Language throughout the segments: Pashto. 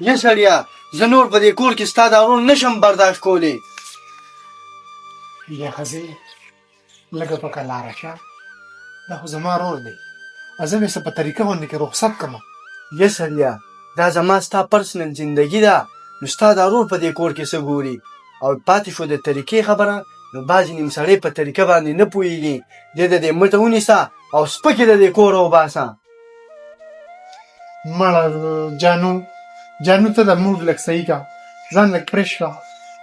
یا سړیا زه نور په دې کور کې ستا دا ورور نشم برداشت کولی. یا ښځې لږه په لاره شه، دا خو زما ورور دی، زه مې څه په طریقه باندې کې رخصت کړم. یا سړیا دا زما ستا پرسنل زندگی ده، نو ستا دا ورور په دې کور کې څه ګوري؟ او پاتې شو د طریقې خبره، نو بعضې نیم سړی په طریقه باندې نه پوهېږي، دې د دې مټه ونیسه او سپکې د دې کوره وباسه. مړه جانو ته د موډ لږ صحیح کا، ځان لږ فرش کا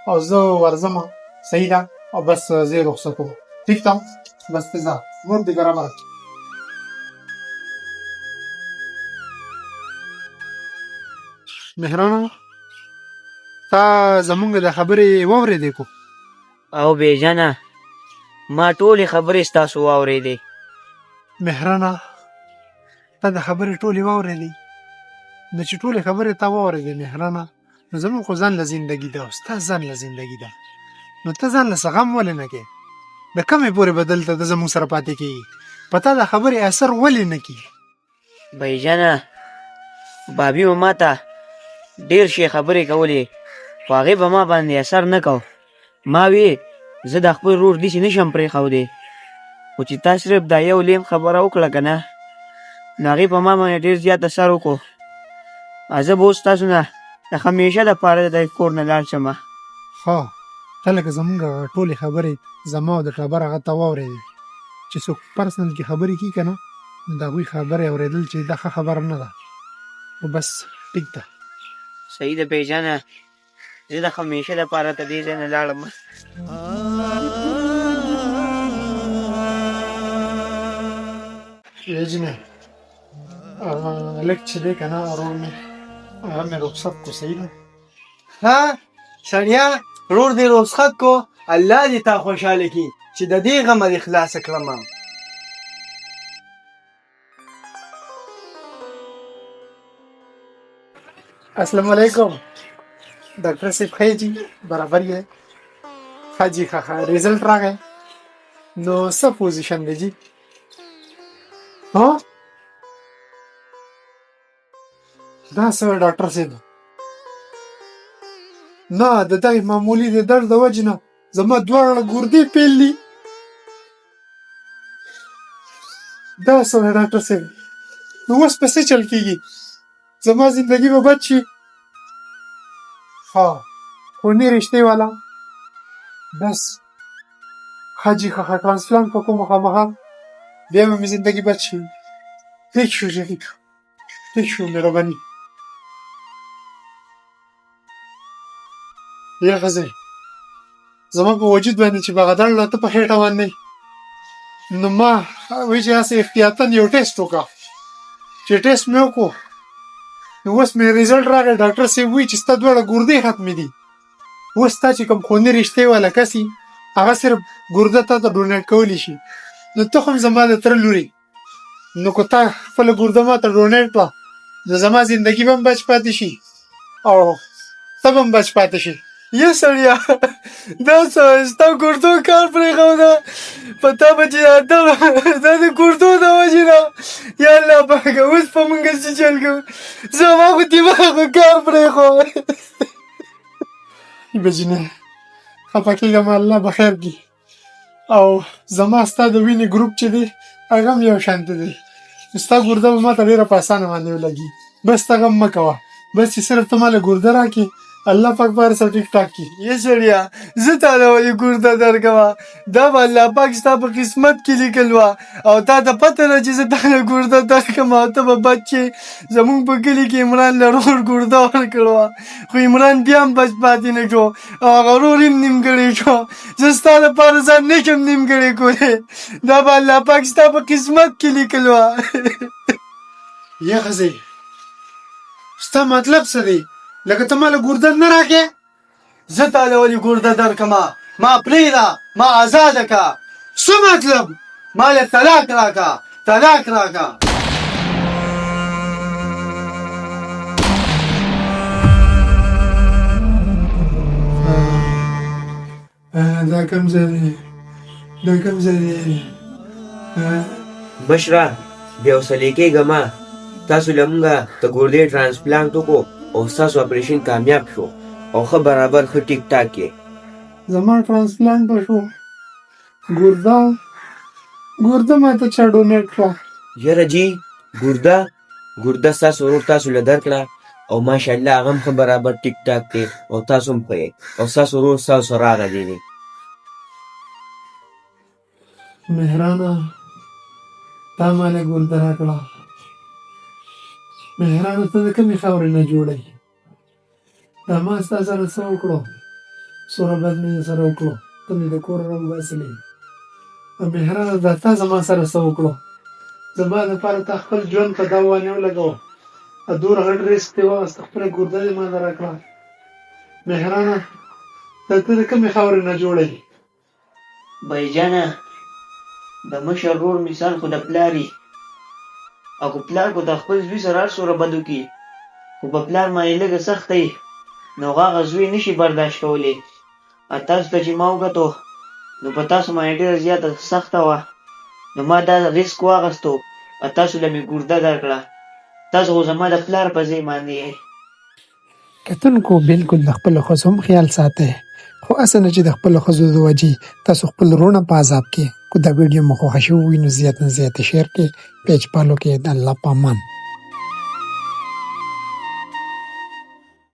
او زه ورځمه، صحیح ده؟ او بس زه یې رخصت کوم، ټیک ده؟ بس ته ځه، موډ دې برابر کړه. مهرانه تا زمونږ د خبرې واورېدې کو؟ او بیجانه ما ټولې خبرې ستاسو واورېدې. مهرانه تا د خبرې ټولې واورېدې؟ نو چې ټولې خبرې تا واورېدې مهرانه، نو زمونږ خو ځان له زندګي ده او ستا ځان له زندګي ده، نو ته ځان له څه غم ولې نه کوې؟ د کمې پورې به دلته د زمونږ سره پاتې کېږي، په تا د خبرې اثر ولې نه کېږي؟ بیجانه بابي به ما ته ډېر شي خبرې کولې، خو هغې به ما باندې اثر نه کو. ما وی زه د خپل ورور داسې نشم پرېښودی، خو چې تا صرف دا یو لیم خبره وکړه که نه، نو هغې په ما باندې ډېر زیات اثر وکړو. زه به اوس تاسو نه د همیشه دپاره د دې کور نه لاړ شمه. ښه ته لکه زمونږ ټولې خبرې زما او د ټبر هغه ته واورېدې، چې څوک پرسنل کې خبرې کي که نه، نو د هغوی خبرې اورېدل چې دا ښه خبره نه ده، خو بس ټیک ده. صحیح ده بیجانه، زه د همیشه دپاره ته دې ځای نه لاړم. یجنه لږ چې دی که نه ورور مې هغه مې رخصت کو، صحیح ده؟ ها سړیا ورور دې رخصت کو، الله دې تا خوشحاله کړي چې د دې غمه دې خلاصه کړم. السلام علیکم ډاکټر صاحب، ښه یې جي؟ برابر یې؟ ښه جي ښه ښه، ریزلټ راغی؟ نو څه پوزیشن دی جي؟ ها دا څه ډاکټر صاحب؟ نه د دغې معمولي د درد د وجې نه زما دواړه ګردې پیل دي. دا څه ډاکټر صاحب؟ نو اوس په څه چل کېږي؟ زما زندگی به بد شي؟ ها خوني رشتې والا بس ښه جي ښه ښه، ټرانسپلانټ په کومه خامخا بیا به مې زندگی بد شي. ټیک شو جي ټیک شو، مهرباني. یا ښځې زما په وجود باندې چې بغداد له ته په خېټه باندې، نو ما وایي چې هسې احتیاطاً یو ټیسټ وکړه، چې ټیسټ مې وکړو نو اوس مې ریزلټ راغی، ډاکټر صاحب وایي چې ستا دواړه ګردې ختمې دي. اوس تا چې کوم خوني رشتې والا کس وي هغه صرف ګرده تا ته ډونیټ کولی شي، نو ته خو هم زما د تره لورې، نو که تا خپله ګرده ما ته ډونیټ کړه نو زما زندګي به هم بچ پاتې شي او ته به هم بچ پاتې شي. یا سړیا دا څه ستا ګردو کار پرېښوده، په تا به چې دا د ګردو د وجې نه، یا الله پاکه اوس په مونږ څه چل کوو؟ زما خو دماغ خو کار پرېښود. بجینه خفه کېږم، الله به خیر کړي. او زما ستا د وینې ګروپ چې دی هغه هم یو شانته دی، ستا ګرده به ما ته ډېره په اسانه باندې ولګي. بس ته غم مه کوه، بس چې صرف ته ما له ګرده راکړې، الله پاک به هر څه ټیک ټاک کړي. یا سړیا زه تاله ولې ګرده درکوه؟ دا به الله پاک ستا په قسمت کې لیکل وه، او تا ته پته ده چې زه تاله ګرده درکم او ته به بچ چې زمونږ په کلي کې عمران له ورور ګرده ورکړې وه، خو عمران بیا هم بچ پاتې نه کړو او هغه ورور هم نیمګړی کړو. زه ستا لپاره ځان نشم نیمګړی کولی، دا به الله پاک ستا په قسمت کې لیکل وه. یا ښځې ستا مطلب څه دی؟ لکه ته ما له ګرده نه راکې؟ زه تاله ولې ګرده درکمه؟ ما پرېږده، ما ازاده که. څه مطلب؟ ما له طلاق راکه، طلاق راکه. دا کوم ځای دی؟ دا کوم ځای دی؟ مشره بې حوصلې کېږه مه، تاسو له مونږه د ګردې ټرانسپلانټ وکړو او ستاسو اپریشن کامیاب شو او ښه برابر ښه ټیک ټاک کې. زما ټرانسپلانټ وشو. ګرده ما ته چا ډونیټ کړه. یاره جی ګرده ستاسو ورور تاسو له درکړه او ماشاءالله هغه هم ښه برابر ټیک ټاک دی او تاسو هم ښه یې او ستاسو ورور ستاسو سره راغلی دی. مهرانه تا ماله ګرده راکړه. مهرانه ته د کومې خاورې نه جوړی؟ دا ما ستا سره څه وکړو؟ څومره بد مې سره وکړو، ته مې د کور راوباسلې. مهرانه دا تا زما سره څه وکړو؟ زما دپاره تا خپل ژوند په دا وانې ولګوه، دومره غټ ریسک دې واخیسته، خپله ګرده دې ماته راکړه. مهرانه دا ته د کومې خاورې نه جوړی؟ بایجانه د مشر ورور مثال خو د پلاري او که پلار خو د خپل زوی سره هر څومره بد وکړي خو په پلار باندې لږه سخته وي نو هغه زوی نشي برداشت کولی. تاسو ته چې ما وکتو نو په تاسو باندې ډېره زیاته سخته وه نو ما دا ریسک واخیستو تاسو له مې ګرده درکړه. تاسو خو زما د پلار په ځای باندې یې. کتونکو بالکل د خپلو ښځو هم خیال ساتئ، خو هسې نه چې د خپلو ښځو د وجې تاسو خپل وروڼه په عذاب کې. که دا ویډیو مو خوښه شوې وي نو زیات نه زیات شیر کړئ، پیج فالو کړئ. د الله په امان.